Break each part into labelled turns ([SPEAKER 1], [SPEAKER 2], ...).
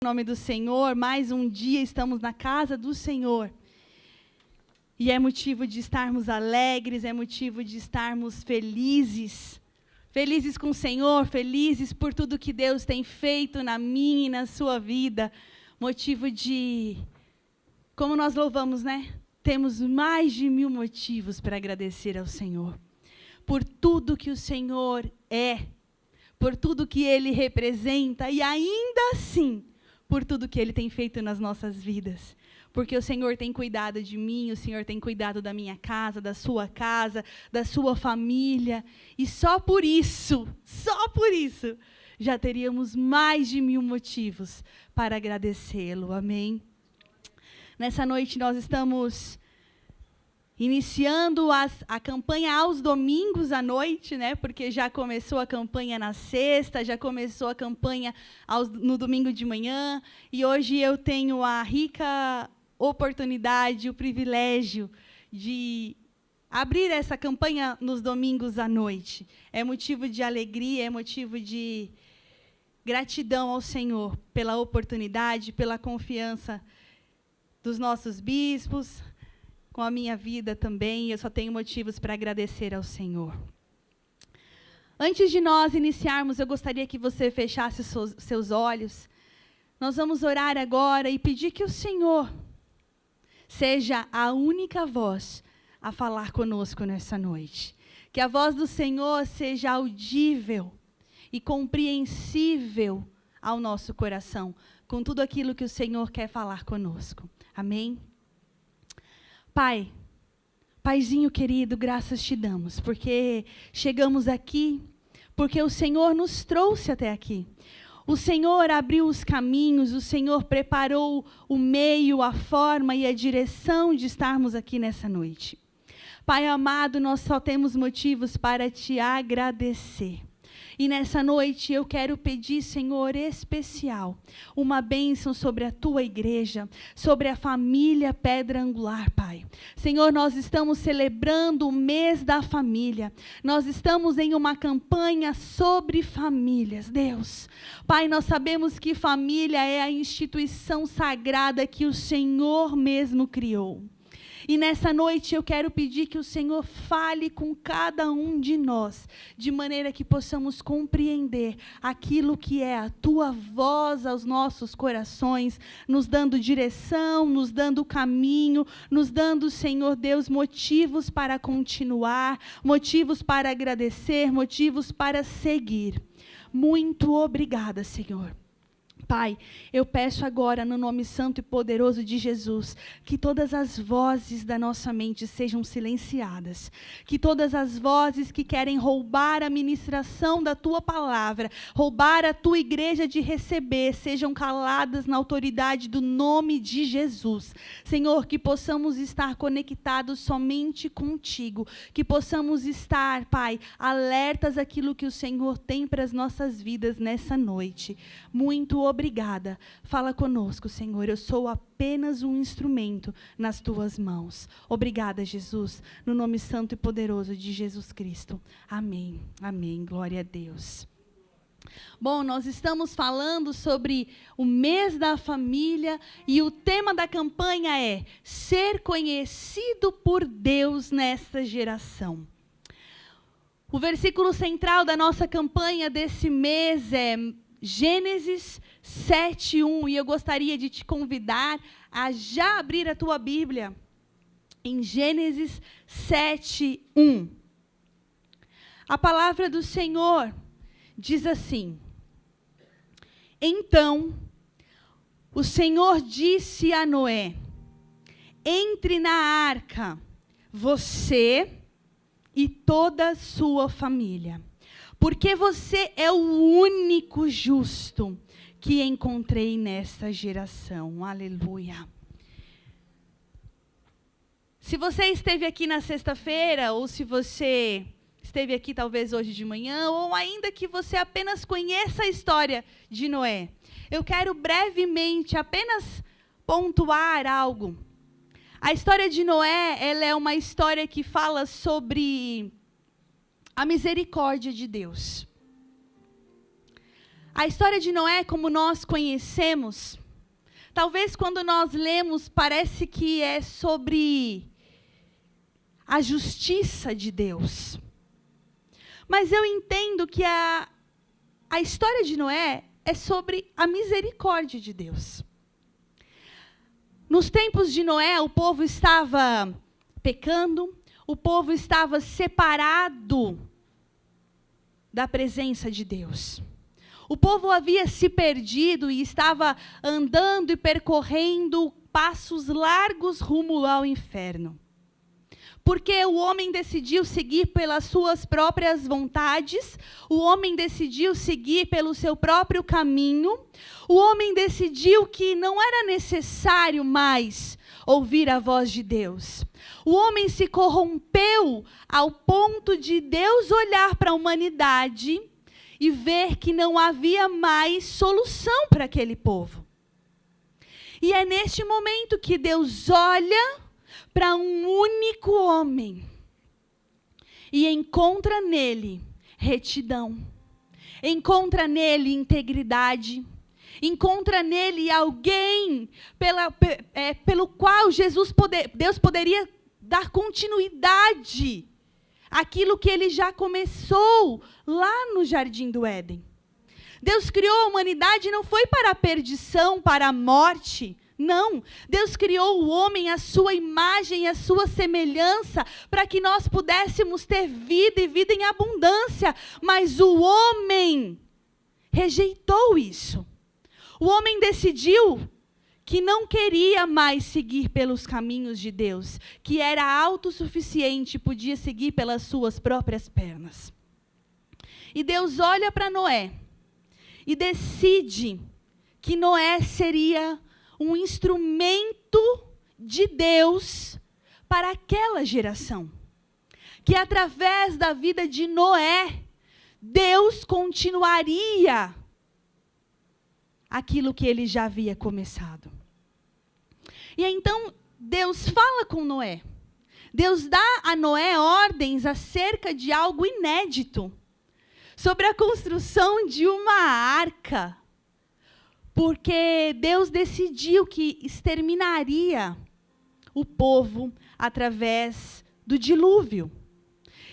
[SPEAKER 1] Em nome do Senhor, mais um dia estamos na casa do Senhor. E é motivo de estarmos alegres, é motivo de estarmos felizes. Felizes com o Senhor, felizes por tudo que Deus tem feito na minha e na sua vida. Motivo de, como nós louvamos, né? Temos mais de 1000 motivos para agradecer ao Senhor. Por tudo que o Senhor é, por tudo que Ele representa e ainda assim, por tudo que Ele tem feito nas nossas vidas. Porque o Senhor tem cuidado de mim, o Senhor tem cuidado da minha casa, da sua família. E só por isso, já teríamos mais de 1000 motivos para agradecê-lo. Amém? Nessa noite nós estamos iniciando a campanha aos domingos à noite, né? Porque já começou a campanha na sexta, já começou a campanha no domingo de manhã. E hoje eu tenho a rica oportunidade, o privilégio de abrir essa campanha nos domingos à noite. É motivo de alegria, é motivo de gratidão ao Senhor pela oportunidade, pela confiança dos nossos bispos, com a minha vida também. Eu só tenho motivos para agradecer ao Senhor. Antes de nós iniciarmos, eu gostaria que você fechasse seus olhos. Nós vamos orar agora e pedir que o Senhor seja a única voz a falar conosco nessa noite. Que a voz do Senhor seja audível e compreensível ao nosso coração, com tudo aquilo que o Senhor quer falar conosco. Amém? Pai, Paizinho querido, graças te damos, porque chegamos aqui, porque o Senhor nos trouxe até aqui. O Senhor abriu os caminhos, o Senhor preparou o meio, a forma e a direção de estarmos aqui nessa noite. Pai amado, nós só temos motivos para te agradecer. E nessa noite eu quero pedir, Senhor, especial, uma bênção sobre a tua igreja, sobre a família Pedra Angular, Pai. Senhor, nós estamos celebrando o mês da família. Nós estamos em uma campanha sobre famílias, Deus. Pai, nós sabemos que família é a instituição sagrada que o Senhor mesmo criou. E nessa noite eu quero pedir que o Senhor fale com cada um de nós, de maneira que possamos compreender aquilo que é a tua voz aos nossos corações, nos dando direção, nos dando caminho, nos dando, Senhor Deus, motivos para continuar, motivos para agradecer, motivos para seguir. Muito obrigada, Senhor. Pai, eu peço agora, no nome santo e poderoso de Jesus, que todas as vozes da nossa mente sejam silenciadas, que todas as vozes que querem roubar a ministração da tua palavra, roubar a tua igreja de receber, sejam caladas na autoridade do nome de Jesus. Senhor, que possamos estar conectados somente contigo, que possamos estar, Pai, alertas àquilo que o Senhor tem para as nossas vidas nessa noite. Muito obrigada. Fala conosco, Senhor. Eu sou apenas um instrumento nas tuas mãos. Obrigada, Jesus, no nome santo e poderoso de Jesus Cristo. Amém. Amém. Glória a Deus. Bom, nós estamos falando sobre o mês da família e o tema da campanha é ser conhecido por Deus nesta geração. O versículo central da nossa campanha desse mês é Gênesis 7:1, e eu gostaria de te convidar a já abrir a tua Bíblia em Gênesis 7:1. A palavra do Senhor diz assim: Então, o Senhor disse a Noé: entre na arca, você e toda a sua família, porque você é o único justo que encontrei nesta geração. Aleluia. Se você esteve aqui na sexta-feira, ou se você esteve aqui talvez hoje de manhã, ou ainda que você apenas conheça a história de Noé, eu quero brevemente apenas pontuar algo. A história de Noé, ela é uma história que fala sobre a misericórdia de Deus. A história de Noé, como nós conhecemos, talvez quando nós lemos, parece que é sobre a justiça de Deus. Mas eu entendo que a história de Noé é sobre a misericórdia de Deus. Nos tempos de Noé, o povo estava pecando, o povo estava separado da presença de Deus. O povo havia se perdido e estava andando e percorrendo passos largos rumo ao inferno. Porque o homem decidiu seguir pelas suas próprias vontades, o homem decidiu seguir pelo seu próprio caminho, o homem decidiu que não era necessário mais ouvir a voz de Deus. O homem se corrompeu ao ponto de Deus olhar para a humanidade e ver que não havia mais solução para aquele povo. E é neste momento que Deus olha para um único homem e encontra nele retidão, encontra nele integridade, encontra nele alguém pelo qual Deus poderia dar continuidade àquilo que ele já começou lá no Jardim do Éden. Deus criou a humanidade não foi para a perdição, para a morte. Não, Deus criou o homem à sua imagem e à sua semelhança, para que nós pudéssemos ter vida e vida em abundância. Mas o homem rejeitou isso. O homem decidiu que não queria mais seguir pelos caminhos de Deus, que era autossuficiente, podia seguir pelas suas próprias pernas. E Deus olha para Noé e decide que Noé seria um instrumento de Deus para aquela geração. Que através da vida de Noé, Deus continuaria aquilo que ele já havia começado. E então Deus fala com Noé. Deus dá a Noé ordens acerca de algo inédito, sobre a construção de uma arca. Porque Deus decidiu que exterminaria o povo através do dilúvio.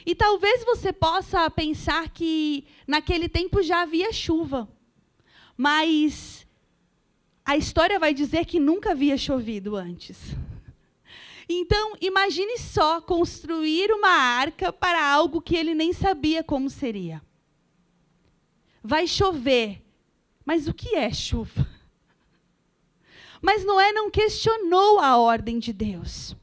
[SPEAKER 1] E talvez você possa pensar que naquele tempo já havia chuva. Mas a história vai dizer que nunca havia chovido antes. Então, imagine só construir uma arca para algo que ele nem sabia como seria. Vai chover. Mas o que é chuva? Mas Noé não questionou a ordem de Deus.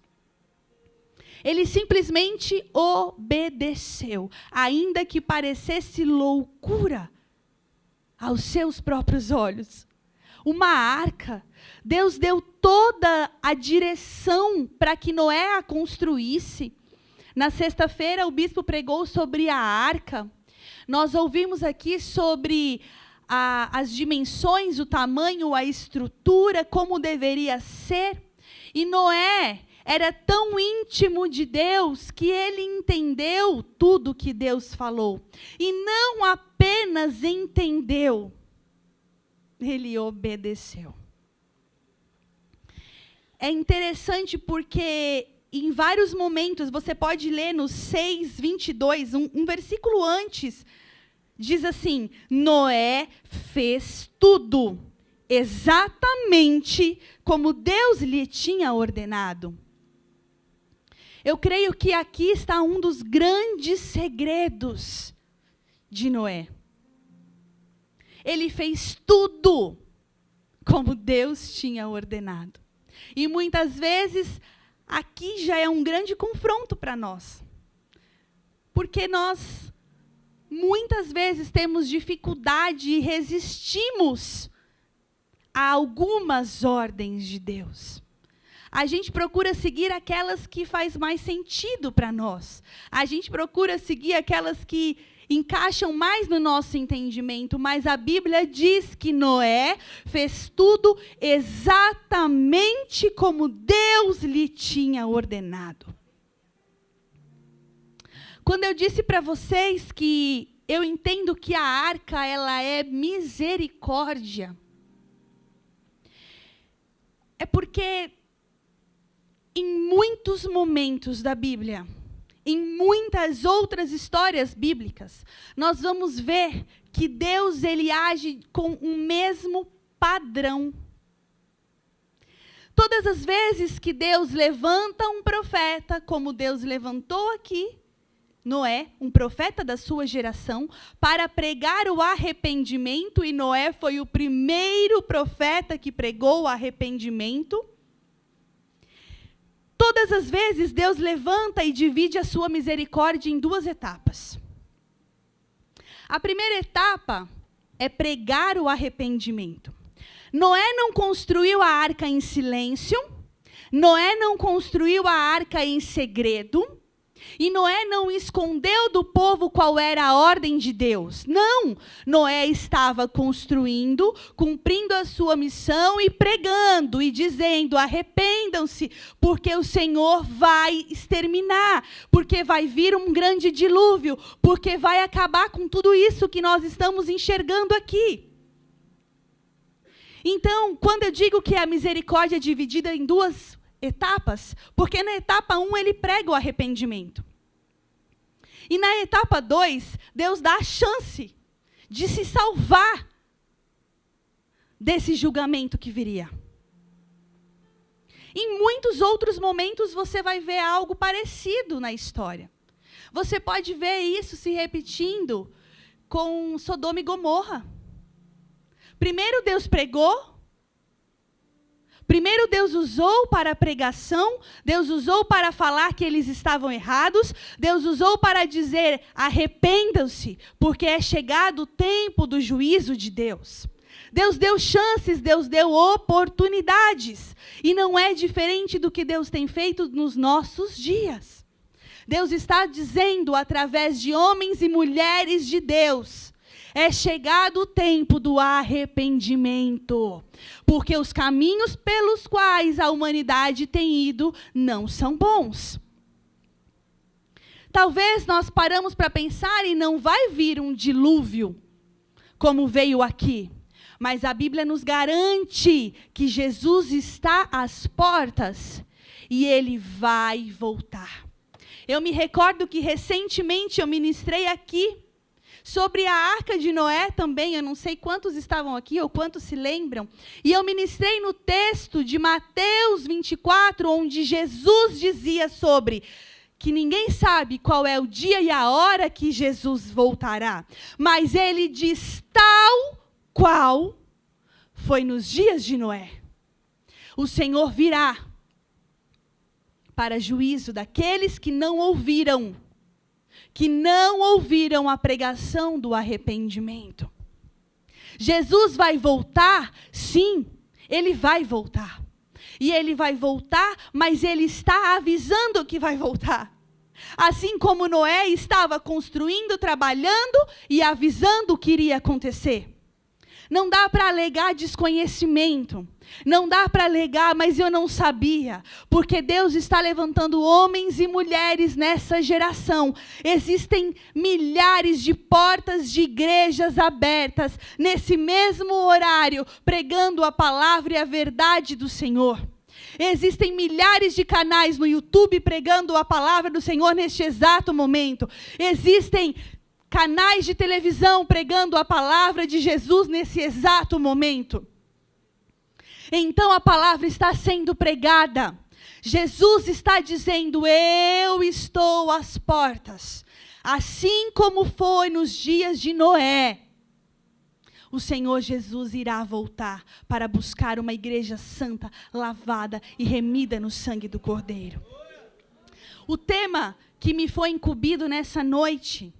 [SPEAKER 1] Ele simplesmente obedeceu, ainda que parecesse loucura aos seus próprios olhos. Uma arca, Deus deu toda a direção para que Noé a construísse. Na sexta-feira, o bispo pregou sobre a arca. Nós ouvimos aqui sobre as dimensões, o tamanho, a estrutura, como deveria ser. E Noé era tão íntimo de Deus que ele entendeu tudo que Deus falou. E não apenas entendeu, ele obedeceu. É interessante porque em vários momentos, você pode ler no 6:22, um versículo antes, diz assim: Noé fez tudo exatamente como Deus lhe tinha ordenado. Eu creio que aqui está um dos grandes segredos de Noé. Ele fez tudo como Deus tinha ordenado. E muitas vezes, aqui já é um grande confronto para nós. Porque nós, muitas vezes, temos dificuldade e resistimos a algumas ordens de Deus. A gente procura seguir aquelas que faz mais sentido para nós. A gente procura seguir aquelas que encaixam mais no nosso entendimento, mas a Bíblia diz que Noé fez tudo exatamente como Deus lhe tinha ordenado. Quando eu disse para vocês que eu entendo que a arca, ela é misericórdia, é porque em muitos momentos da Bíblia, em muitas outras histórias bíblicas, nós vamos ver que Deus, ele age com o mesmo padrão. Todas as vezes que Deus levanta um profeta, como Deus levantou aqui, Noé, um profeta da sua geração, para pregar o arrependimento, e Noé foi o primeiro profeta que pregou o arrependimento. Todas as vezes Deus levanta e divide a sua misericórdia em duas etapas. A primeira etapa é pregar o arrependimento. Noé não construiu a arca em silêncio, Noé não construiu a arca em segredo, e Noé não escondeu do povo qual era a ordem de Deus. Não, Noé estava construindo, cumprindo a sua missão e pregando e dizendo: arrependam-se, porque o Senhor vai exterminar, porque vai vir um grande dilúvio, porque vai acabar com tudo isso que nós estamos enxergando aqui. Então, quando eu digo que a misericórdia é dividida em duas etapas, porque na etapa 1 ele prega o arrependimento. E na etapa 2, Deus dá a chance de se salvar desse julgamento que viria. Em muitos outros momentos você vai ver algo parecido na história. Você pode ver isso se repetindo com Sodoma e Gomorra. Primeiro Deus pregou. Primeiro Deus usou para a pregação, Deus usou para falar que eles estavam errados, Deus usou para dizer: arrependam-se, porque é chegado o tempo do juízo de Deus. Deus deu chances, Deus deu oportunidades, e não é diferente do que Deus tem feito nos nossos dias. Deus está dizendo através de homens e mulheres de Deus: é chegado o tempo do arrependimento, porque os caminhos pelos quais a humanidade tem ido não são bons. Talvez nós paramos para pensar e não vai vir um dilúvio, como veio aqui. Mas a Bíblia nos garante que Jesus está às portas e ele vai voltar. Eu me recordo que recentemente eu ministrei aqui sobre a arca de Noé também, eu não sei quantos estavam aqui ou quantos se lembram, e eu ministrei no texto de Mateus 24, onde Jesus dizia sobre que ninguém sabe qual é o dia e a hora que Jesus voltará, mas ele diz tal qual foi nos dias de Noé. O Senhor virá para juízo daqueles que não ouviram a pregação do arrependimento. Jesus vai voltar? Sim, ele vai voltar. E ele vai voltar, mas ele está avisando que vai voltar. Assim como Noé estava construindo, trabalhando e avisando o que iria acontecer. Não dá para alegar desconhecimento. Não dá para alegar, mas eu não sabia. Porque Deus está levantando homens e mulheres nessa geração. Existem milhares de portas de igrejas abertas, nesse mesmo horário, pregando a palavra e a verdade do Senhor. Existem milhares de canais no YouTube pregando a palavra do Senhor neste exato momento. Existem canais de televisão pregando a palavra de Jesus nesse exato momento. Então a palavra está sendo pregada. Jesus está dizendo: eu estou às portas. Assim como foi nos dias de Noé, o Senhor Jesus irá voltar para buscar uma igreja santa, lavada e remida no sangue do Cordeiro. O tema que me foi incumbido nessa noite,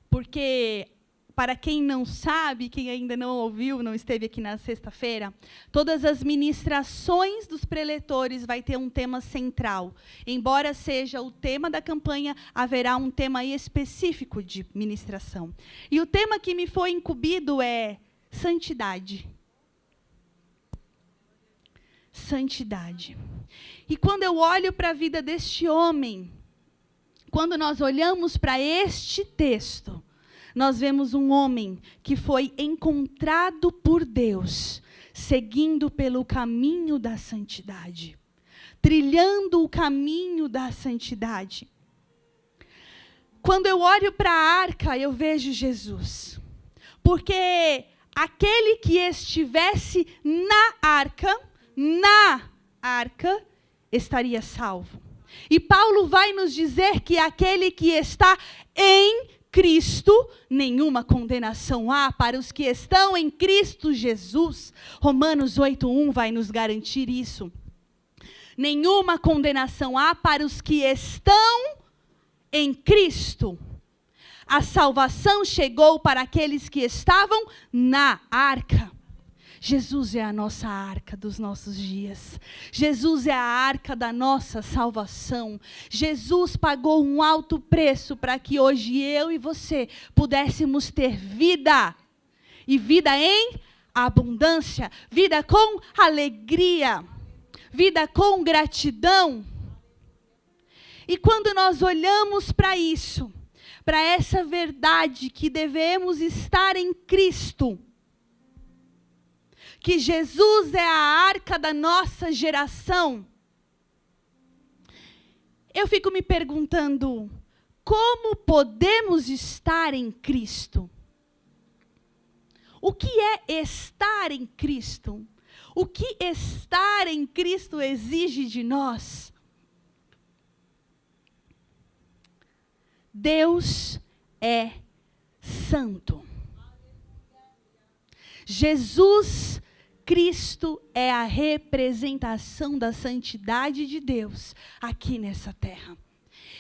[SPEAKER 1] porque, para quem não sabe, quem ainda não ouviu, não esteve aqui na sexta-feira, todas as ministrações dos preletores vai ter um tema central. Embora seja o tema da campanha, haverá um tema específico de ministração. E o tema que me foi incumbido é santidade. Santidade. E quando eu olho para a vida deste homem, quando nós olhamos para este texto, nós vemos um homem que foi encontrado por Deus, seguindo pelo caminho da santidade, trilhando o caminho da santidade. Quando eu olho para a arca, eu vejo Jesus, porque aquele que estivesse na arca, estaria salvo. E Paulo vai nos dizer que aquele que está em Cristo, nenhuma condenação há para os que estão em Cristo Jesus. Romanos 8:1 vai nos garantir isso. Nenhuma condenação há para os que estão em Cristo. A salvação chegou para aqueles que estavam na arca. Jesus é a nossa arca dos nossos dias. Jesus é a arca da nossa salvação. Jesus pagou um alto preço para que hoje eu e você pudéssemos ter vida. E vida em abundância. Vida com alegria. Vida com gratidão. E quando nós olhamos para isso, para essa verdade que devemos estar em Cristo, que Jesus é a arca da nossa geração, eu fico me perguntando, como podemos estar em Cristo? O que é estar em Cristo? O que estar em Cristo exige de nós? Deus é santo. Jesus Cristo é a representação da santidade de Deus aqui nessa terra.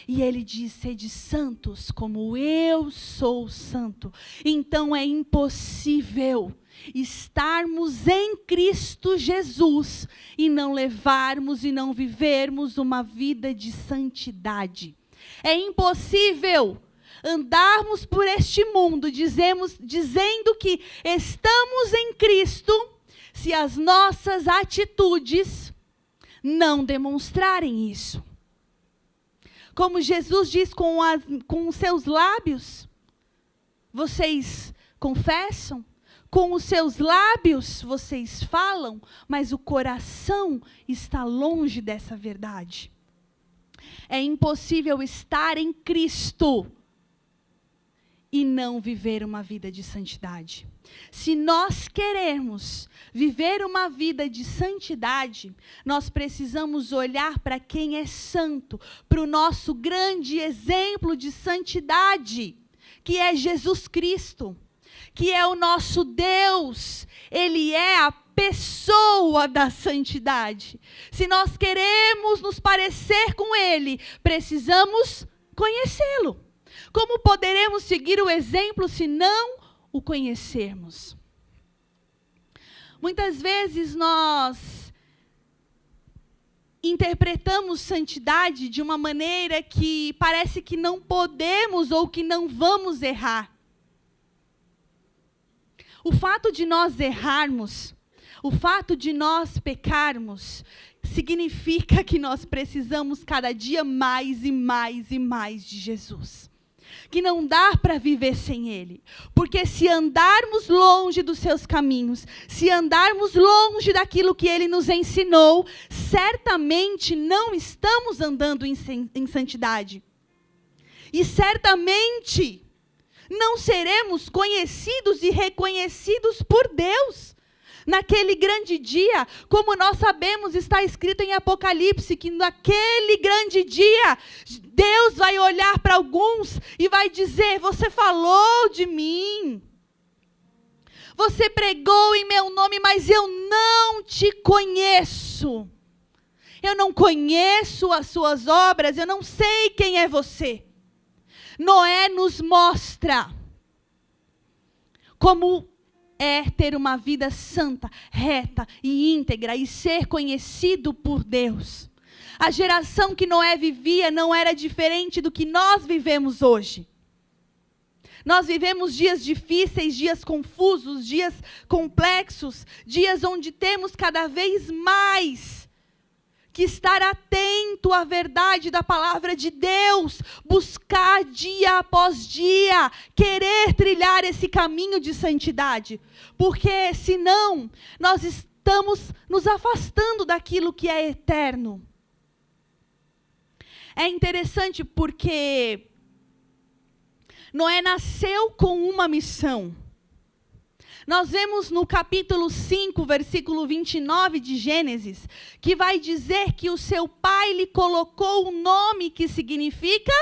[SPEAKER 1] E ele diz, sede santos como eu sou santo. Então é impossível estarmos em Cristo Jesus e não levarmos e não vivermos uma vida de santidade. É impossível andarmos por este mundo dizendo que estamos em Cristo, se as nossas atitudes não demonstrarem isso. Como Jesus diz com os seus lábios, vocês confessam, com os seus lábios vocês falam, mas o coração está longe dessa verdade. É impossível estar em Cristo e não viver uma vida de santidade. Se nós queremos viver uma vida de santidade, nós precisamos olhar para quem é santo, para o nosso grande exemplo de santidade, que é Jesus Cristo, que é o nosso Deus. Ele é a pessoa da santidade. Se nós queremos nos parecer com Ele, precisamos conhecê-lo. Como poderemos seguir o exemplo se não o conhecermos? Muitas vezes nós interpretamos santidade de uma maneira que parece que não podemos ou que não vamos errar. O fato de nós errarmos, o fato de nós pecarmos, significa que nós precisamos cada dia mais e mais e mais de Jesus. Que não dá para viver sem Ele. Porque se andarmos longe dos seus caminhos, se andarmos longe daquilo que Ele nos ensinou, certamente não estamos andando em santidade. E certamente não seremos conhecidos e reconhecidos por Deus. Naquele grande dia, como nós sabemos, está escrito em Apocalipse, que naquele grande dia, Deus vai olhar para alguns e vai dizer, você falou de mim, você pregou em meu nome, mas eu não te conheço, eu não conheço as suas obras, eu não sei quem é você. Noé nos mostra como é ter uma vida santa, reta e íntegra e ser conhecido por Deus. A geração que Noé vivia não era diferente do que nós vivemos hoje. Nós vivemos dias difíceis, dias confusos, dias complexos, dias onde temos cada vez mais que estar atento à verdade da palavra de Deus, buscar dia após dia, querer trilhar esse caminho de santidade, porque senão nós estamos nos afastando daquilo que é eterno. É interessante porque Noé nasceu com uma missão. Nós vemos no capítulo 5, versículo 29 de Gênesis, que vai dizer que o seu pai lhe colocou um nome que significa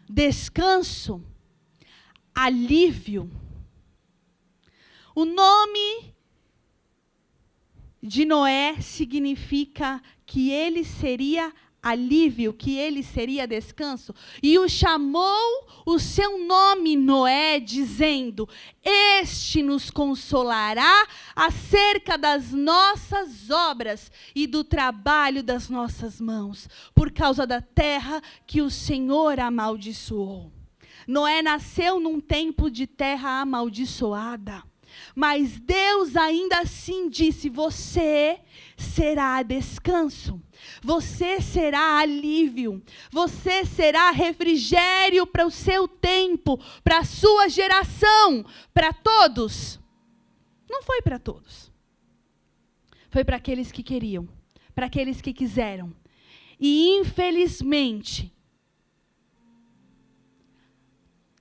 [SPEAKER 1] descanso, alívio. O nome de Noé significa que ele seria alívio, que ele seria descanso, e o chamou o seu nome Noé, dizendo: este nos consolará acerca das nossas obras e do trabalho das nossas mãos, por causa da terra que o Senhor amaldiçoou. Noé nasceu num tempo de terra amaldiçoada, mas Deus ainda assim disse: você será descanso, você será alívio, você será refrigério para o seu tempo, para a sua geração, para todos. Não foi para todos. Foi para aqueles que queriam, para aqueles que quiseram. E infelizmente,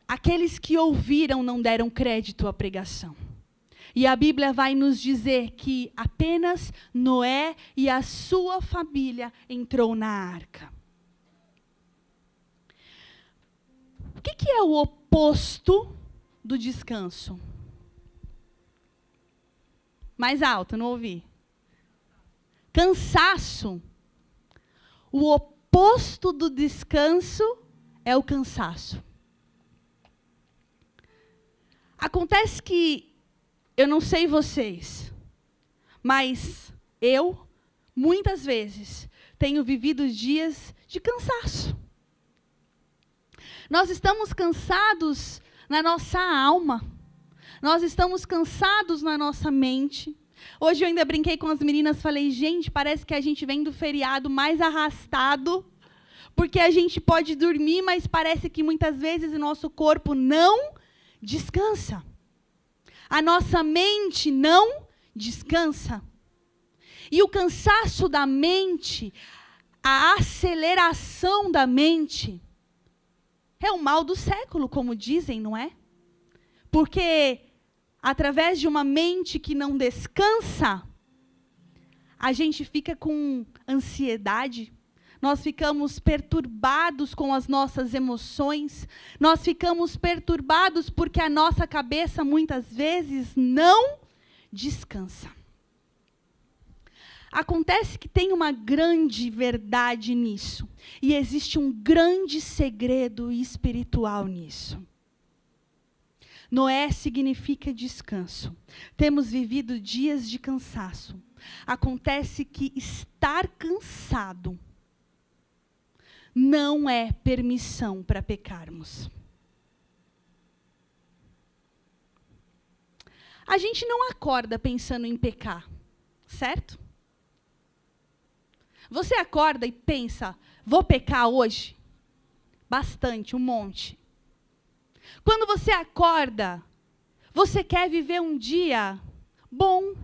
[SPEAKER 1] aqueles que ouviram não deram crédito à pregação. E a Bíblia vai nos dizer que apenas Noé e a sua família entrou na arca. O que é o oposto do descanso? Mais alto, não ouvi. Cansaço. O oposto do descanso é o cansaço. Acontece que, eu não sei vocês, mas eu, muitas vezes, tenho vivido dias de cansaço. Nós estamos cansados na nossa alma. Nós estamos cansados na nossa mente. Hoje eu ainda brinquei com as meninas, falei: gente, parece que a gente vem do feriado mais arrastado, porque a gente pode dormir, mas parece que muitas vezes o nosso corpo não descansa. A nossa mente não descansa. E o cansaço da mente, a aceleração da mente, é o mal do século, como dizem, não é? Porque através de uma mente que não descansa, a gente fica com ansiedade, nós ficamos perturbados com as nossas emoções, nós ficamos perturbados porque a nossa cabeça muitas vezes não descansa. Acontece que tem uma grande verdade nisso, e existe um grande segredo espiritual nisso. Noé significa descanso. Temos vivido dias de cansaço. Acontece que estar cansado não é permissão para pecarmos. A gente não acorda pensando em pecar, certo? Você acorda e pensa: vou pecar hoje? Bastante, um monte. Quando você acorda, você quer viver um dia bom.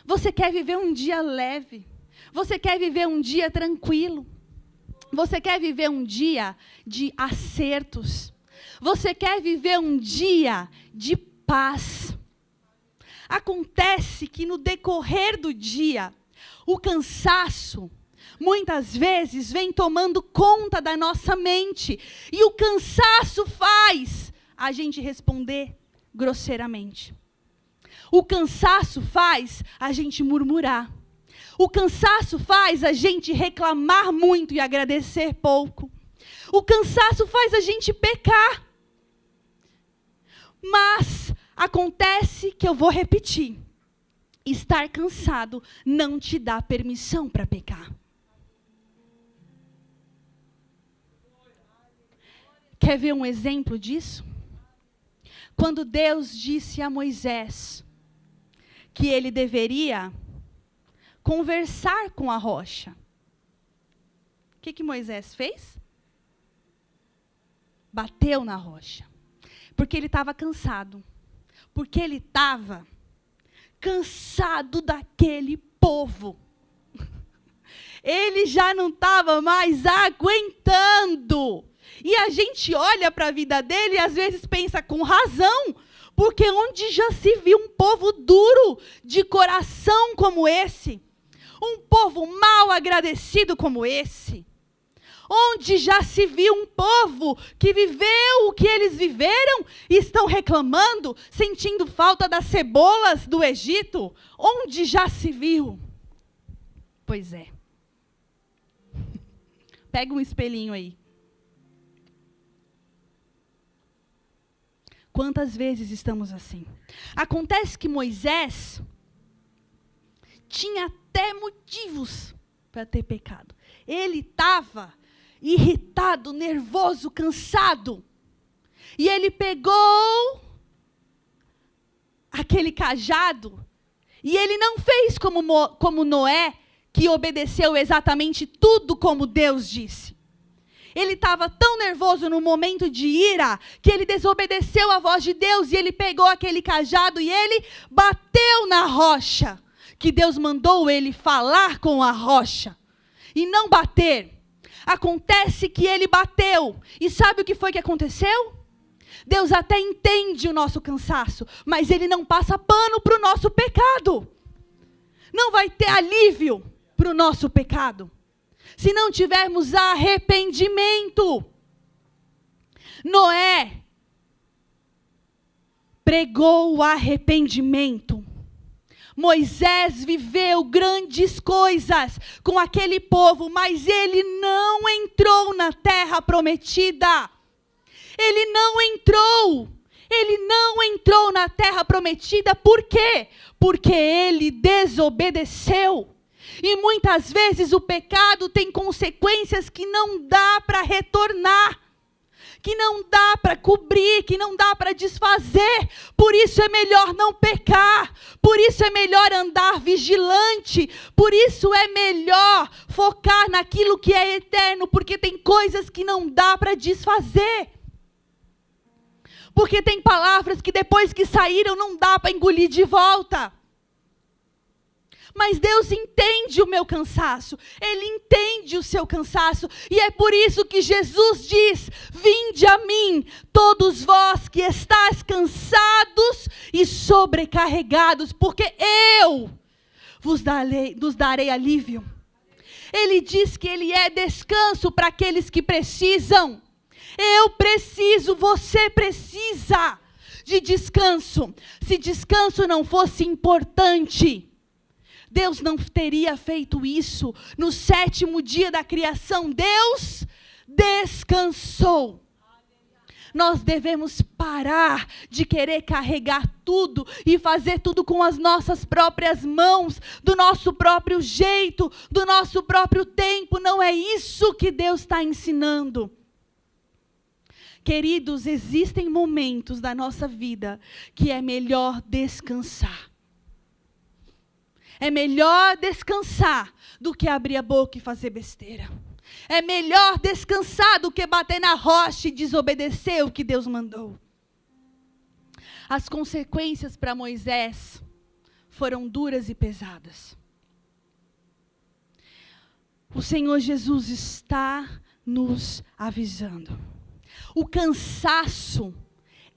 [SPEAKER 1] Você quer viver um dia leve. Você quer viver um dia tranquilo. Você quer viver um dia de acertos. Você quer viver um dia de paz. Acontece que no decorrer do dia, o cansaço, muitas vezes, vem tomando conta da nossa mente. E o cansaço faz a gente responder grosseiramente. O cansaço faz a gente murmurar. O cansaço faz a gente reclamar muito e agradecer pouco. O cansaço faz a gente pecar. Mas acontece que eu vou repetir. Estar cansado não te dá permissão para pecar. Quer ver um exemplo disso? Quando Deus disse a Moisés que ele deveria conversar com a rocha. O que Moisés fez? Bateu na rocha. Porque ele estava cansado. Porque ele estava cansado daquele povo. Ele já não estava mais aguentando. E a gente olha para a vida dele e às vezes pensa com razão. Porque onde já se viu um povo duro de coração como esse? Um povo mal agradecido como esse? Onde já se viu um povo que viveu o que eles viveram e estão reclamando, sentindo falta das cebolas do Egito? Onde já se viu? Pois é. Pega um espelhinho aí. Quantas vezes estamos assim? Acontece que Moisés tinha até motivos para ter pecado. Ele estava irritado, nervoso, cansado. E ele pegou aquele cajado e ele não fez como Noé, que obedeceu exatamente tudo como Deus disse. Ele estava tão nervoso no momento de ira, que ele desobedeceu a voz de Deus, e ele pegou aquele cajado e ele bateu na rocha, que Deus mandou ele falar com a rocha, e não bater. Acontece que ele bateu, e sabe o que foi que aconteceu? Deus até entende o nosso cansaço, mas Ele não passa pano para o nosso pecado. Não vai ter alívio para o nosso pecado se não tivermos arrependimento. Noé pregou o arrependimento. Moisés viveu grandes coisas com aquele povo, mas ele não entrou na terra prometida. Ele não entrou na terra prometida. Por quê? Porque ele desobedeceu. E muitas vezes o pecado tem consequências que não dá para retornar, que não dá para cobrir, que não dá para desfazer. Por isso é melhor não pecar, por isso é melhor andar vigilante, por isso é melhor focar naquilo que é eterno, porque tem coisas que não dá para desfazer. Porque tem palavras que depois que saíram não dá para engolir de volta. Mas Deus entende o meu cansaço, Ele entende o seu cansaço, e é por isso que Jesus diz: vinde a mim, todos vós que estáis cansados e sobrecarregados, porque eu vos darei alívio. Ele diz que Ele é descanso para aqueles que precisam. Eu preciso, você precisa de descanso. Se descanso não fosse importante, Deus não teria feito isso. No 7º dia da criação, Deus descansou. Nós devemos parar de querer carregar tudo e fazer tudo com as nossas próprias mãos, do nosso próprio jeito, do nosso próprio tempo. Não é isso que Deus está ensinando. Queridos, existem momentos da nossa vida que é melhor descansar. É melhor descansar do que abrir a boca e fazer besteira. É melhor descansar do que bater na rocha e desobedecer o que Deus mandou. As consequências para Moisés foram duras e pesadas. O Senhor Jesus está nos avisando. O cansaço,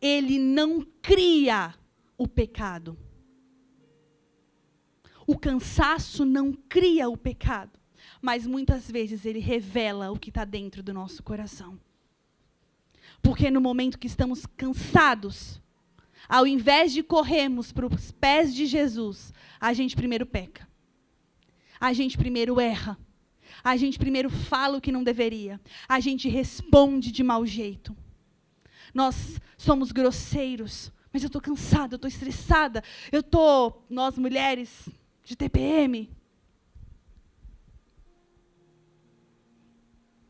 [SPEAKER 1] ele não cria o pecado. O cansaço não cria o pecado, mas muitas vezes ele revela o que está dentro do nosso coração. Porque no momento que estamos cansados, ao invés de corrermos para os pés de Jesus, a gente primeiro peca. A gente primeiro erra. A gente primeiro fala o que não deveria. A gente responde de mau jeito. Nós somos grosseiros, mas eu estou cansada, eu estou estressada. Nós mulheres de TPM.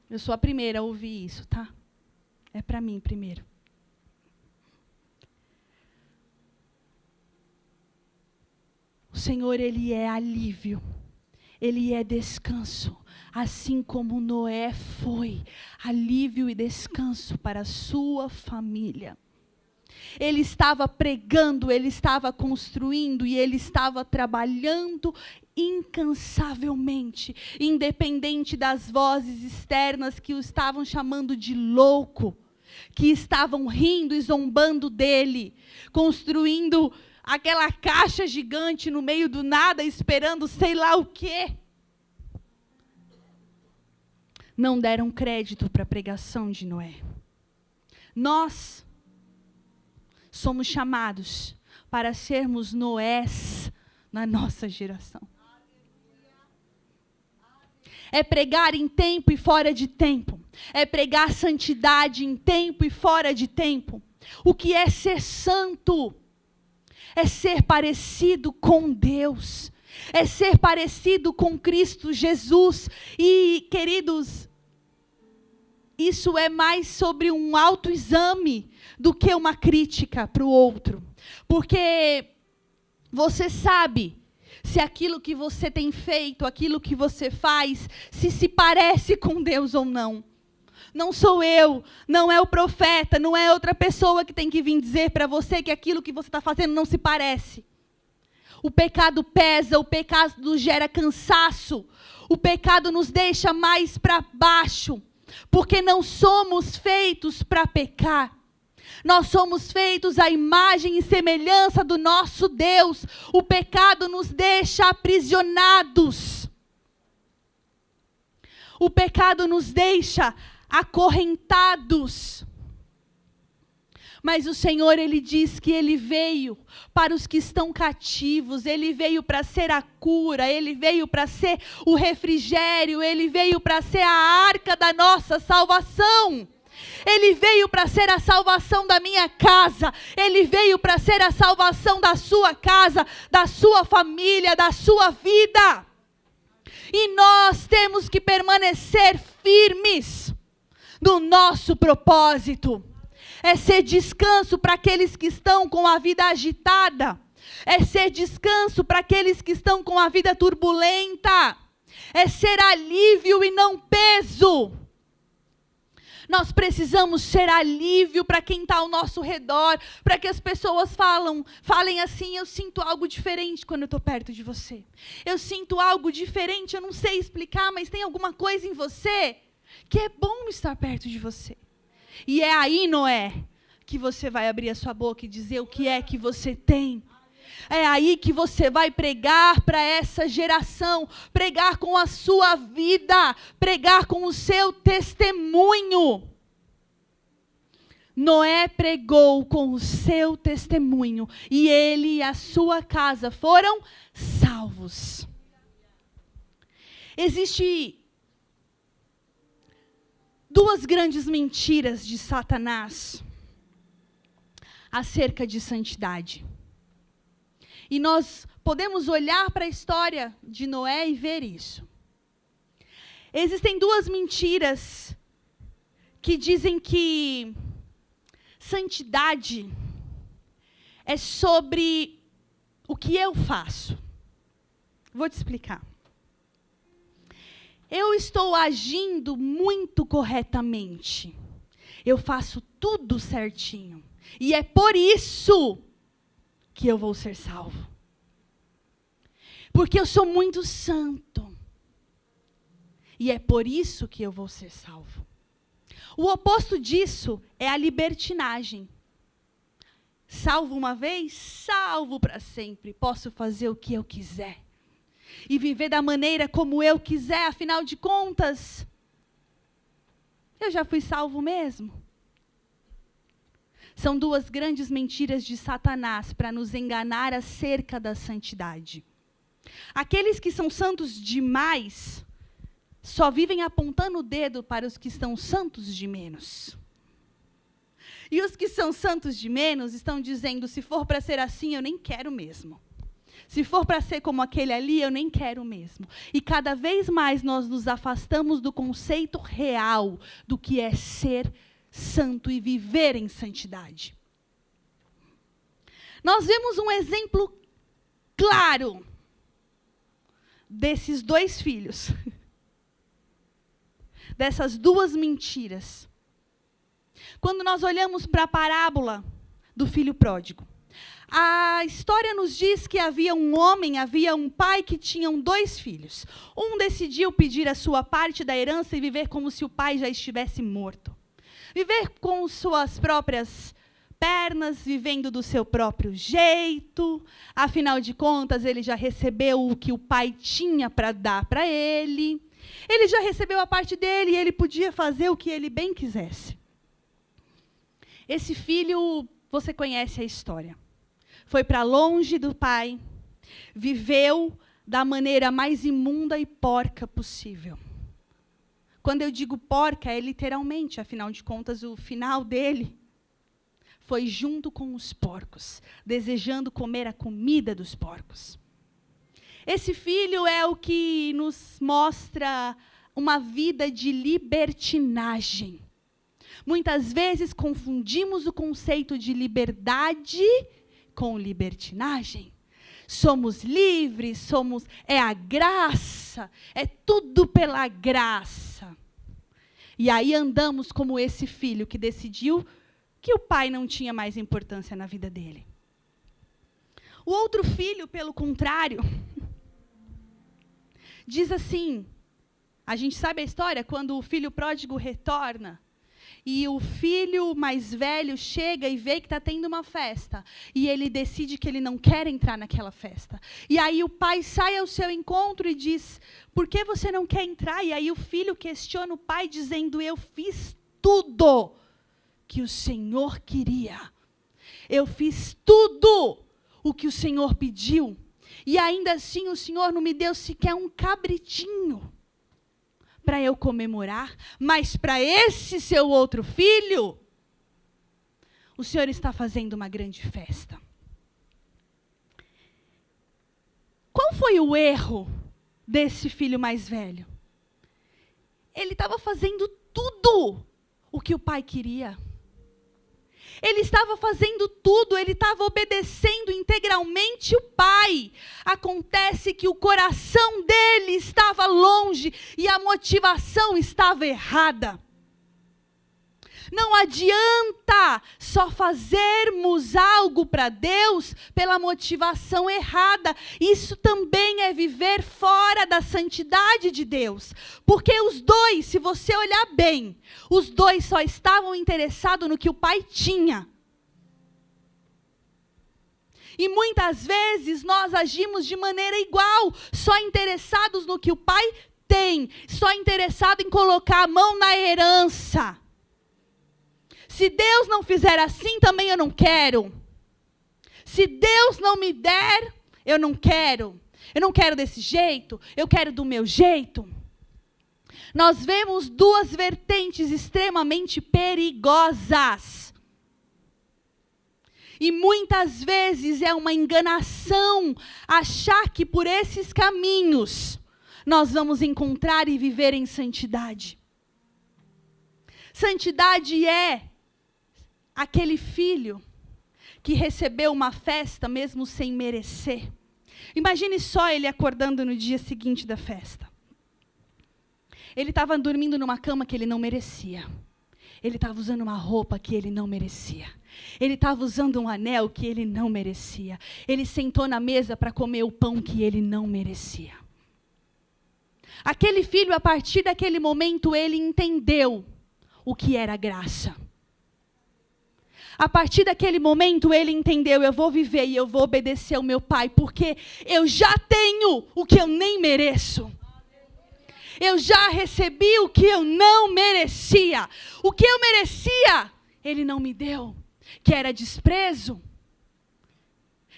[SPEAKER 1] Eu sou a primeira a ouvir isso, tá? É para mim primeiro. O Senhor, Ele é alívio. ele é descanso. Assim como Noé foi alívio e descanso para a sua família. Ele estava pregando, ele estava construindo e ele estava trabalhando incansavelmente, independente das vozes externas que o estavam chamando de louco, que estavam rindo e zombando dele, construindo aquela caixa gigante no meio do nada, esperando sei lá o quê. Não deram crédito para a pregação de Noé. Nós somos chamados para sermos Noés na nossa geração. É pregar em tempo e fora de tempo. É pregar santidade em tempo e fora de tempo. O que é ser santo? É ser parecido com Deus. É ser parecido com Cristo Jesus. E, queridos, isso é mais sobre um autoexame do que uma crítica para o outro. Porque você sabe se aquilo que você tem feito, aquilo que você faz, se parece com Deus ou não. Não sou eu, não é o profeta, não é outra pessoa que tem que vir dizer para você que aquilo que você está fazendo não se parece. O pecado pesa, o pecado gera cansaço, o pecado nos deixa mais para baixo, porque não somos feitos para pecar. Nós somos feitos à imagem e semelhança do nosso Deus. O pecado nos deixa aprisionados. O pecado nos deixa acorrentados. Mas o Senhor, Ele diz que Ele veio para os que estão cativos, Ele veio para ser a cura, Ele veio para ser o refrigério, Ele veio para ser a arca da nossa salvação. Ele veio para ser a salvação da minha casa, Ele veio para ser a salvação da sua casa, da sua família, da sua vida. E nós temos que permanecer firmes no nosso propósito. É ser descanso para aqueles que estão com a vida agitada. É ser descanso para aqueles que estão com a vida turbulenta. É ser alívio e não peso. Nós precisamos ser alívio para quem está ao nosso redor, para que as pessoas falem assim, eu sinto algo diferente quando eu estou perto de você. Eu sinto algo diferente, eu não sei explicar, mas tem alguma coisa em você que é bom estar perto de você. E é aí, Noé, que você vai abrir a sua boca e dizer o que é que você tem. É aí que você vai pregar para essa geração, pregar com a sua vida, pregar com o seu testemunho. Noé pregou com o seu testemunho e ele e a sua casa foram salvos. Existem duas grandes mentiras de Satanás acerca de santidade. E nós podemos olhar para a história de Noé e ver isso. Existem duas mentiras que dizem que santidade é sobre o que eu faço. Vou te explicar. Eu estou agindo muito corretamente. Eu faço tudo certinho. E é por isso que eu vou ser salvo. Porque eu sou muito santo. E é por isso que eu vou ser salvo. O oposto disso é a libertinagem. Salvo uma vez, salvo para sempre. Posso fazer o que eu quiser. E viver da maneira como eu quiser, afinal de contas, eu já fui salvo mesmo. São duas grandes mentiras de Satanás para nos enganar acerca da santidade. Aqueles que são santos demais só vivem apontando o dedo para os que estão santos de menos. E os que são santos de menos estão dizendo, se for para ser assim, eu nem quero mesmo. Se for para ser como aquele ali, eu nem quero mesmo. E cada vez mais nós nos afastamos do conceito real do que é ser santo e viver em santidade. Nós vemos um exemplo claro desses dois filhos, dessas duas mentiras, quando nós olhamos para a parábola do filho pródigo, a história nos diz que havia um pai que tinham dois filhos. Um decidiu pedir a sua parte da herança e viver como se o pai já estivesse morto. Viver com suas próprias pernas, vivendo do seu próprio jeito. Afinal de contas, ele já recebeu o que o pai tinha para dar para ele. Ele já recebeu a parte dele e ele podia fazer o que ele bem quisesse. Esse filho, você conhece a história. Foi para longe do pai, viveu da maneira mais imunda e porca possível. Quando eu digo porca, é literalmente, afinal de contas, o final dele foi junto com os porcos, desejando comer a comida dos porcos. Esse filho é o que nos mostra uma vida de libertinagem. Muitas vezes confundimos o conceito de liberdade com libertinagem. Somos livres, é a graça, é tudo pela graça. E aí andamos como esse filho que decidiu que o pai não tinha mais importância na vida dele. O outro filho, pelo contrário, diz assim, a gente sabe a história, quando o filho pródigo retorna, e o filho mais velho chega e vê que está tendo uma festa. E ele decide que ele não quer entrar naquela festa. E aí o pai sai ao seu encontro e diz, por que você não quer entrar? E aí o filho questiona o pai dizendo, eu fiz tudo que o Senhor queria. Eu fiz tudo o que o Senhor pediu. E ainda assim o Senhor não me deu sequer um cabritinho para eu comemorar, mas para esse seu outro filho, o Senhor está fazendo uma grande festa. Qual foi o erro desse filho mais velho? Ele estava fazendo tudo o que o pai queria. Ele estava fazendo tudo, ele estava obedecendo integralmente o pai. Acontece que o coração dele estava longe e a motivação estava errada. Não adianta só fazermos algo para Deus pela motivação errada. Isso também é viver fora da santidade de Deus. Porque os dois, se você olhar bem, os dois só estavam interessados no que o pai tinha. E muitas vezes nós agimos de maneira igual, só interessados no que o pai tem, só interessado em colocar a mão na herança. Se Deus não fizer assim, também eu não quero. Se Deus não me der, eu não quero. Eu não quero desse jeito, eu quero do meu jeito. Nós vemos duas vertentes extremamente perigosas. E muitas vezes é uma enganação achar que por esses caminhos nós vamos encontrar e viver em santidade. Santidade é aquele filho que recebeu uma festa mesmo sem merecer. Imagine só ele acordando no dia seguinte da festa. Ele estava dormindo numa cama que ele não merecia. Ele estava usando uma roupa que ele não merecia. Ele estava usando um anel que ele não merecia. Ele sentou na mesa para comer o pão que ele não merecia. Aquele filho, a partir daquele momento, ele entendeu o que era graça. A partir daquele momento ele entendeu, eu vou viver e eu vou obedecer ao meu pai, porque eu já tenho o que eu nem mereço. Eu já recebi o que eu não merecia. O que eu merecia, ele não me deu. Que era desprezo.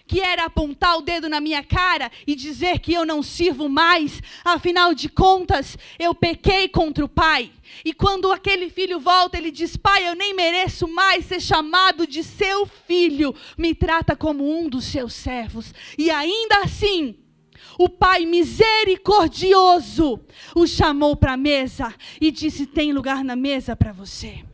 [SPEAKER 1] Que era apontar o dedo na minha cara e dizer que eu não sirvo mais. Afinal de contas, eu pequei contra o pai. E quando aquele filho volta, ele diz, pai, eu nem mereço mais ser chamado de seu filho. Me trata como um dos seus servos. E ainda assim, o pai misericordioso o chamou para a mesa e disse, tem lugar na mesa para você.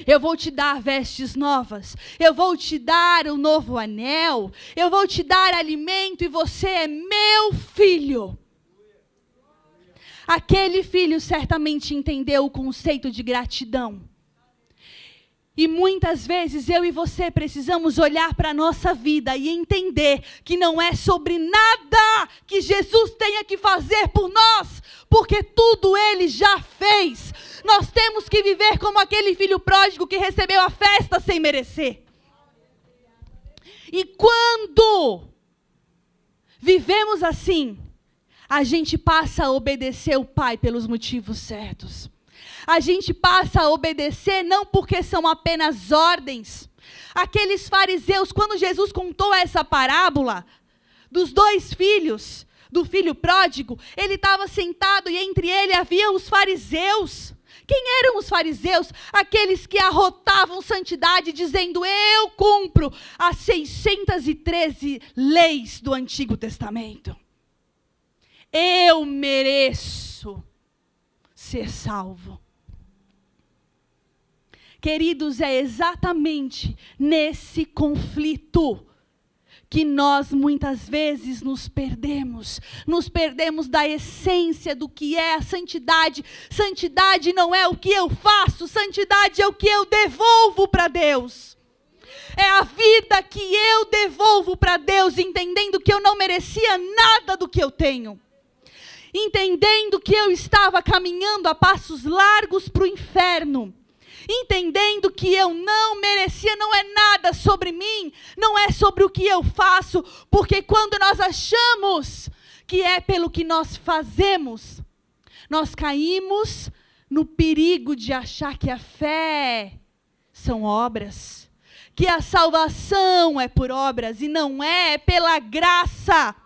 [SPEAKER 1] Eu vou te dar vestes novas, eu vou te dar um novo anel, eu vou te dar alimento e você é meu filho. Aquele filho certamente entendeu o conceito de gratidão. E muitas vezes eu e você precisamos olhar para a nossa vida e entender que não é sobre nada que Jesus tenha que fazer por nós, porque tudo Ele já fez. Nós temos que viver como aquele filho pródigo que recebeu a festa sem merecer. E quando vivemos assim, a gente passa a obedecer o Pai pelos motivos certos. A gente passa a obedecer não porque são apenas ordens. Aqueles fariseus, quando Jesus contou essa parábola dos 2 filhos, do filho pródigo, ele estava sentado e entre ele havia os fariseus. Quem eram os fariseus? Aqueles que arrotavam santidade, dizendo: eu cumpro as 613 leis do Antigo Testamento. Eu mereço ser salvo. Queridos, é exatamente nesse conflito que nós muitas vezes nos perdemos da essência do que é a santidade. Santidade não é o que eu faço, santidade é o que eu devolvo para Deus. É a vida que eu devolvo para Deus, entendendo que eu não merecia nada do que eu tenho. Entendendo que eu estava caminhando a passos largos para o inferno. Entendendo que eu não merecia, não é nada sobre mim, não é sobre o que eu faço, porque quando nós achamos que é pelo que nós fazemos, nós caímos no perigo de achar que a fé são obras, que a salvação é por obras, e não é, é pela graça.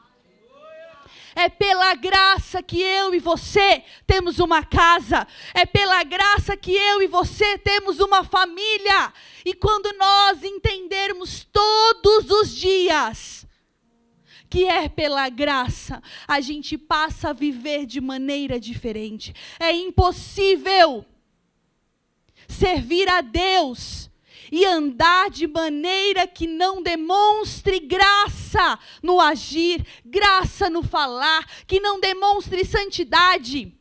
[SPEAKER 1] É pela graça que eu e você temos uma casa. É pela graça que eu e você temos uma família. E quando nós entendermos todos os dias que é pela graça, a gente passa a viver de maneira diferente. É impossível servir a Deus e andar de maneira que não demonstre graça no agir, graça no falar, que não demonstre santidade.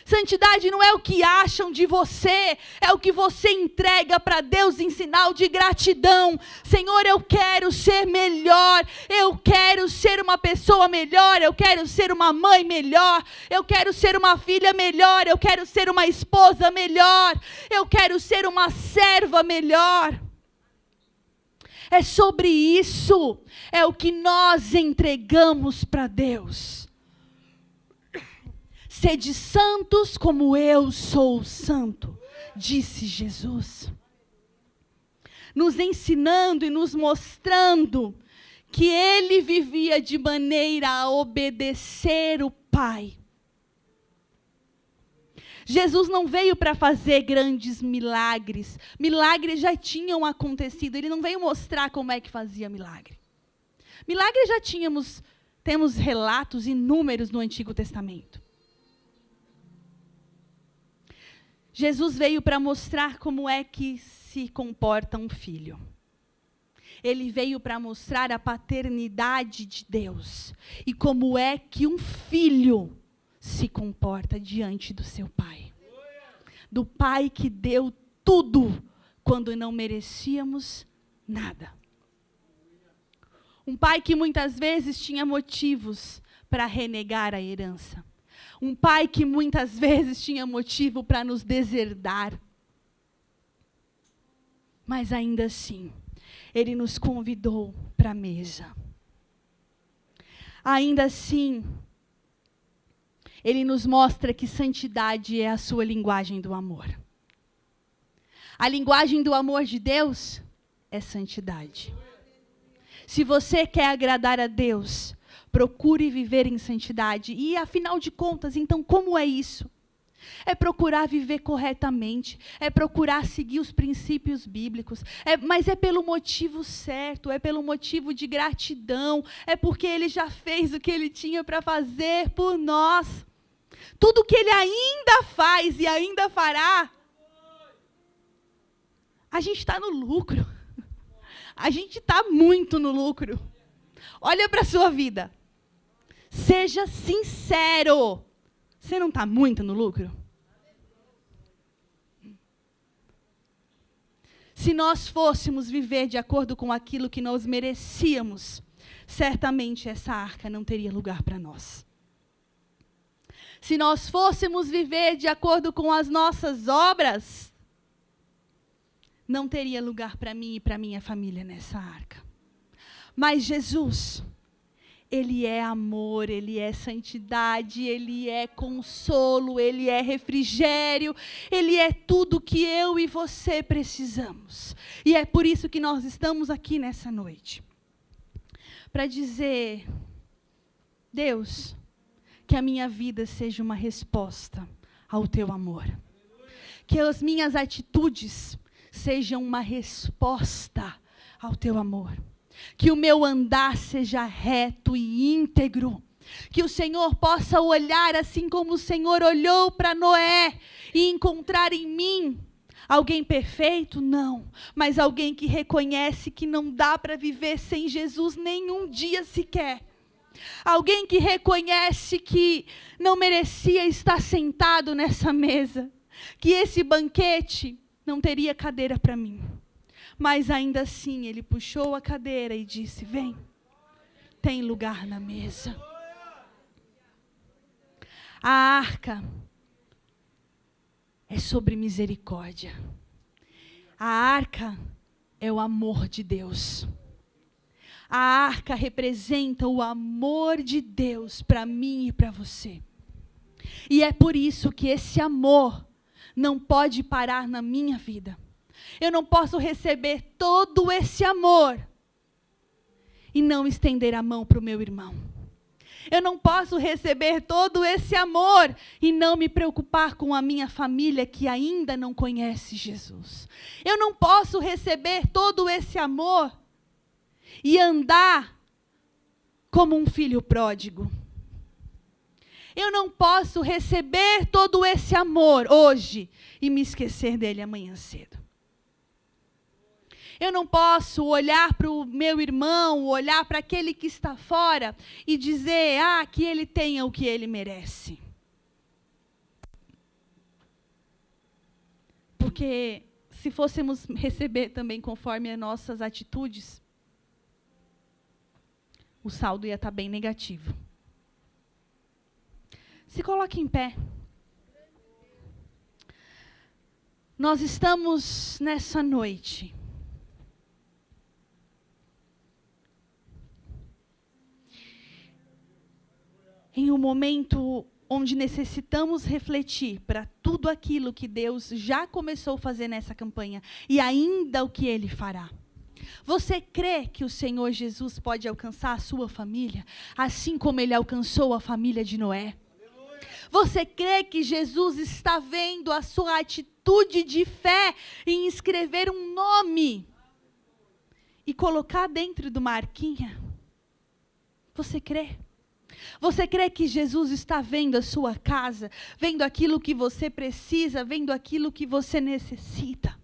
[SPEAKER 1] Santidade não é o que acham de você, é o que você entrega para Deus em sinal de gratidão. Senhor, eu quero ser melhor, eu quero ser uma pessoa melhor, eu quero ser uma mãe melhor, eu quero ser uma filha melhor, eu quero ser uma esposa melhor, eu quero ser uma serva melhor. É sobre isso, é o que nós entregamos para Deus. Sede santos como eu sou santo, disse Jesus. Nos ensinando e nos mostrando que Ele vivia de maneira a obedecer o Pai. Jesus não veio para fazer grandes milagres. Milagres já tinham acontecido. Ele não veio mostrar como é que fazia milagre. Milagres já temos relatos inúmeros no Antigo Testamento. Jesus veio para mostrar como é que se comporta um filho. Ele veio para mostrar a paternidade de Deus. E como é que um filho se comporta diante do seu pai. Do pai que deu tudo quando não merecíamos nada. Um pai que muitas vezes tinha motivos para renegar a herança. Um pai que muitas vezes tinha motivo para nos deserdar. Mas ainda assim, Ele nos convidou para a mesa. Ainda assim, Ele nos mostra que santidade é a sua linguagem do amor. A linguagem do amor de Deus é santidade. Se você quer agradar a Deus, procure viver em santidade. E afinal de contas, então, como é isso? É procurar viver corretamente, é procurar seguir os princípios bíblicos, mas é pelo motivo certo, é pelo motivo de gratidão, é porque Ele já fez o que Ele tinha para fazer por nós. Tudo que Ele ainda faz e ainda fará, a gente está no lucro. A gente está muito no lucro. Olha para a sua vida. Seja sincero. Você não está muito no lucro? Se nós fôssemos viver de acordo com aquilo que nós merecíamos, certamente essa arca não teria lugar para nós. Se nós fôssemos viver de acordo com as nossas obras, não teria lugar para mim e para minha família nessa arca. Mas Jesus, Ele é amor, Ele é santidade, Ele é consolo, Ele é refrigério, Ele é tudo que eu e você precisamos. E é por isso que nós estamos aqui nessa noite. Para dizer, Deus, que a minha vida seja uma resposta ao Teu amor. Que as minhas atitudes sejam uma resposta ao Teu amor. Que o meu andar seja reto e íntegro. Que o Senhor possa olhar assim como o Senhor olhou para Noé e encontrar em mim alguém perfeito? Não. Mas alguém que reconhece que não dá para viver sem Jesus nenhum dia sequer. Alguém que reconhece que não merecia estar sentado nessa mesa. Que esse banquete não teria cadeira para mim. Mas ainda assim, ele puxou a cadeira e disse, vem, tem lugar na mesa. A arca é sobre misericórdia. A arca é o amor de Deus. A arca representa o amor de Deus para mim e para você. E é por isso que esse amor não pode parar na minha vida. Eu não posso receber todo esse amor e não estender a mão para o meu irmão. Eu não posso receber todo esse amor e não me preocupar com a minha família que ainda não conhece Jesus. Eu não posso receber todo esse amor e andar como um filho pródigo. Eu não posso receber todo esse amor hoje e me esquecer dele amanhã cedo. Eu não posso olhar para o meu irmão, olhar para aquele que está fora e dizer, que ele tenha o que ele merece. Porque se fôssemos receber também conforme as nossas atitudes, o saldo ia estar bem negativo. Se coloque em pé. Nós estamos nessa noite em um momento onde necessitamos refletir para tudo aquilo que Deus já começou a fazer nessa campanha e ainda o que Ele fará. Você crê que o Senhor Jesus pode alcançar a sua família, assim como Ele alcançou a família de Noé? Você crê que Jesus está vendo a sua atitude de fé em escrever um nome e colocar dentro de uma arquinha? Você crê? Você crê que Jesus está vendo a sua casa, vendo aquilo que você precisa, vendo aquilo que você necessita?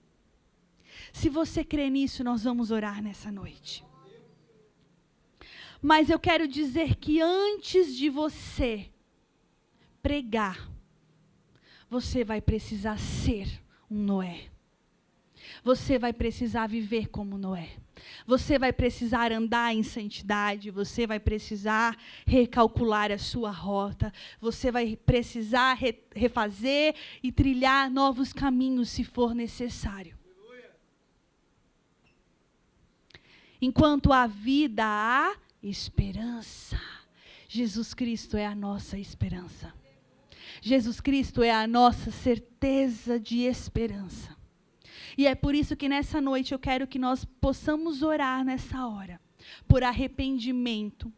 [SPEAKER 1] Se você crê nisso, nós vamos orar nessa noite. Mas eu quero dizer que antes de você pregar, você vai precisar ser um Noé. Você vai precisar viver como Noé. Você vai precisar andar em santidade, você vai precisar recalcular a sua rota, você vai precisar refazer e trilhar novos caminhos se for necessário. Enquanto há vida, há esperança. Jesus Cristo é a nossa esperança. Jesus Cristo é a nossa certeza de esperança. E é por isso que nessa noite eu quero que nós possamos orar nessa hora, por arrependimento.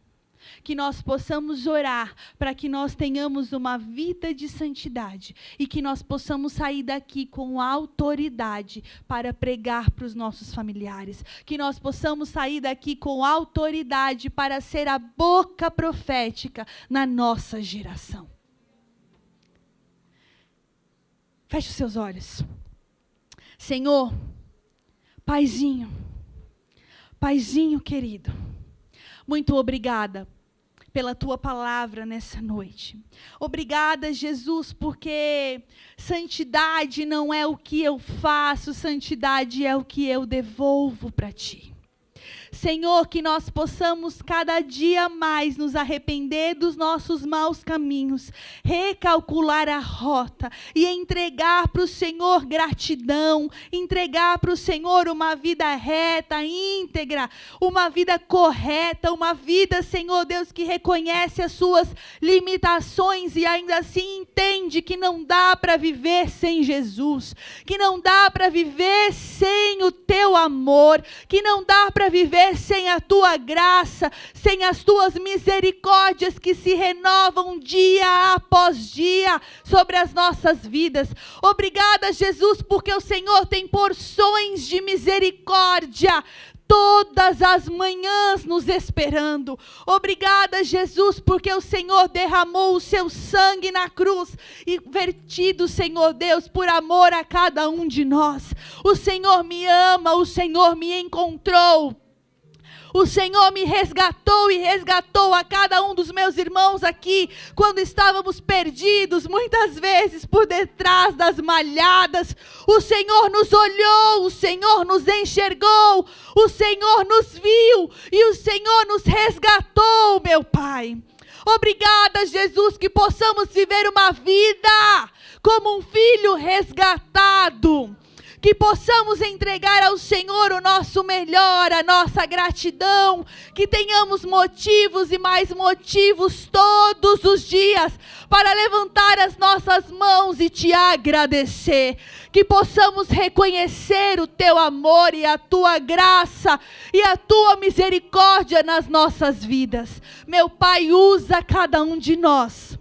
[SPEAKER 1] Que nós possamos orar para que nós tenhamos uma vida de santidade e que nós possamos sair daqui com autoridade para pregar para os nossos familiares. Que nós possamos sair daqui com autoridade para ser a boca profética na nossa geração. Feche os seus olhos. Senhor, Paizinho querido, muito obrigada pela tua palavra nessa noite. Obrigada, Jesus, porque santidade não é o que eu faço, santidade é o que eu devolvo para ti. Senhor, que nós possamos cada dia mais nos arrepender dos nossos maus caminhos, recalcular a rota e entregar para o Senhor gratidão, entregar para o Senhor uma vida reta, íntegra, uma vida correta, uma vida, Senhor Deus, que reconhece as suas limitações e ainda assim entende que não dá para viver sem Jesus, que não dá para viver sem o teu amor, que não dá para viver sem a tua graça, sem as tuas misericórdias que se renovam dia após dia sobre as nossas vidas. Obrigada, Jesus, porque o Senhor tem porções de misericórdia todas as manhãs nos esperando. Obrigada, Jesus, porque o Senhor derramou o seu sangue na cruz e vertido, Senhor Deus, por amor a cada um de nós. O Senhor me ama, o Senhor me encontrou. O Senhor me resgatou e resgatou a cada um dos meus irmãos aqui, quando estávamos perdidos, muitas vezes por detrás das malhadas. O Senhor nos olhou, o Senhor nos enxergou, o Senhor nos viu e o Senhor nos resgatou, meu Pai. Obrigada, Jesus, que possamos viver uma vida como um filho resgatado. Que possamos entregar ao Senhor o nosso melhor, a nossa gratidão, que tenhamos motivos e mais motivos todos os dias para levantar as nossas mãos e te agradecer, que possamos reconhecer o teu amor e a tua graça e a tua misericórdia nas nossas vidas. Meu Pai, usa cada um de nós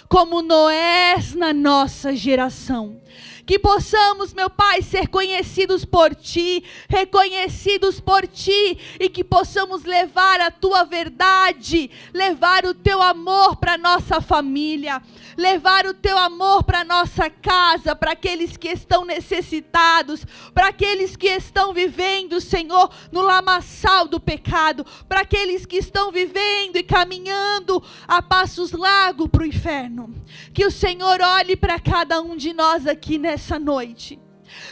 [SPEAKER 1] como Noés na nossa geração. Que possamos, meu Pai, ser conhecidos por Ti, reconhecidos por Ti, e que possamos levar a Tua verdade, levar o Teu amor para a nossa família, levar o Teu amor para a nossa casa, para aqueles que estão necessitados, para aqueles que estão vivendo, Senhor, no lamaçal do pecado, para aqueles que estão vivendo e caminhando a passos largos para o inferno. Que o Senhor olhe para cada um de nós aqui nessa noite,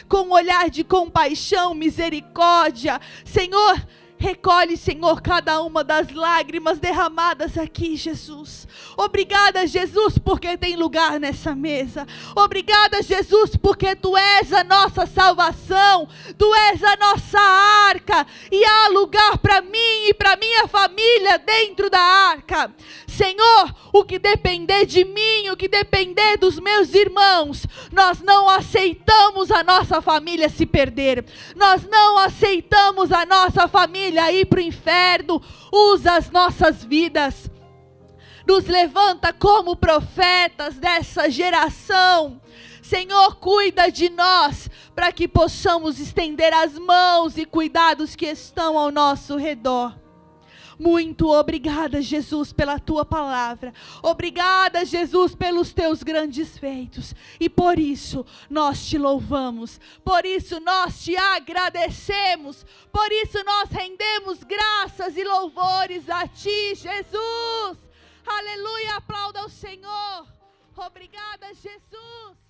[SPEAKER 1] com um olhar de compaixão, misericórdia. Senhor, recolhe, Senhor, cada uma das lágrimas derramadas aqui, Jesus. Obrigada, Jesus, porque tem lugar nessa mesa. Obrigada, Jesus, porque Tu és a nossa salvação. Tu és a nossa arca. E há lugar para mim e para minha família dentro da arca. Senhor, o que depender de mim, o que depender dos meus irmãos, nós não aceitamos a nossa família se perder. Nós não aceitamos a nossa família ir para o inferno. Usa as nossas vidas. Nos levanta como profetas dessa geração. Senhor, cuida de nós, para que possamos estender as mãos e cuidar dos que estão ao nosso redor. Muito obrigada, Jesus, pela Tua palavra. Obrigada, Jesus, pelos Teus grandes feitos. E por isso nós Te louvamos. Por isso nós Te agradecemos. Por isso nós rendemos graças e louvores a Ti, Jesus. Aleluia, aplauda o Senhor. Obrigada, Jesus.